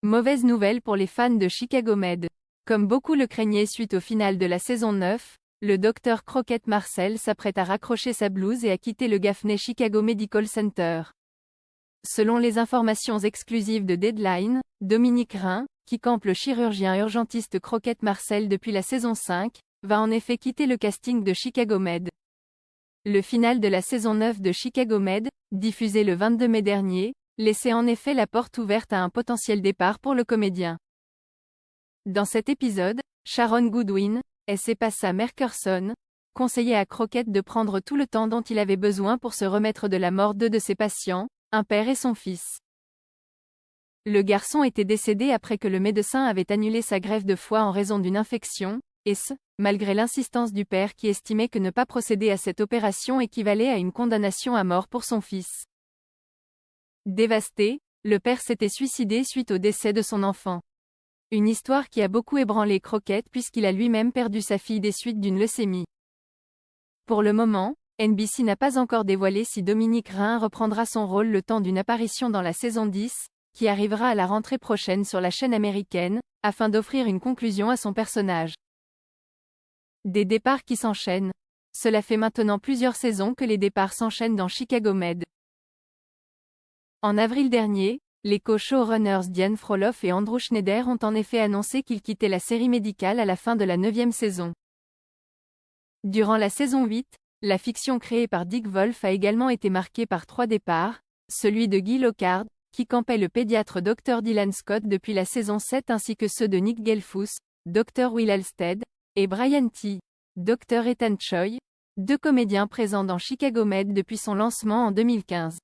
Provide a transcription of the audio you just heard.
Mauvaise nouvelle pour les fans de Chicago Med. Comme beaucoup le craignaient suite au final de la saison 9, le docteur Crockett Marcel s'apprête à raccrocher sa blouse et à quitter le Gaffney Chicago Medical Center. Selon les informations exclusives de Deadline, Dominique Rhin, qui campe le chirurgien urgentiste Crockett Marcel depuis la saison 5, va en effet quitter le casting de Chicago Med. Le final de la saison 9 de Chicago Med, diffusé le 22 mai dernier, laissait en effet la porte ouverte à un potentiel départ pour le comédien. Dans cet épisode, Sharon Goodwin, S. Passa Merkerson, conseillait à Crockett de prendre tout le temps dont il avait besoin pour se remettre de la mort de ses patients, un père et son fils. Le garçon était décédé après que le médecin avait annulé sa greffe de foie en raison d'une infection, et ce, malgré l'insistance du père qui estimait que ne pas procéder à cette opération équivalait à une condamnation à mort pour son fils. Dévasté, le père s'était suicidé suite au décès de son enfant. Une histoire qui a beaucoup ébranlé Crockett puisqu'il a lui-même perdu sa fille des suites d'une leucémie. Pour le moment, NBC n'a pas encore dévoilé si Dominique Rhin reprendra son rôle le temps d'une apparition dans la saison 10, qui arrivera à la rentrée prochaine sur la chaîne américaine, afin d'offrir une conclusion à son personnage. Des départs qui s'enchaînent. Cela fait maintenant plusieurs saisons que les départs s'enchaînent dans Chicago Med. En avril dernier, les co-showrunners Diane Froloff et Andrew Schneider ont en effet annoncé qu'ils quittaient la série médicale à la fin de la 9e saison. Durant la saison 8, la fiction créée par Dick Wolf a également été marquée par 3 départs, celui de Guy Lockhart, qui campait le pédiatre Dr Dylan Scott depuis la saison 7 ainsi que ceux de Nick Gelfus, Dr Will Halstead, et Brian T. Dr Ethan Choi, 2 comédiens présents dans Chicago Med depuis son lancement en 2015.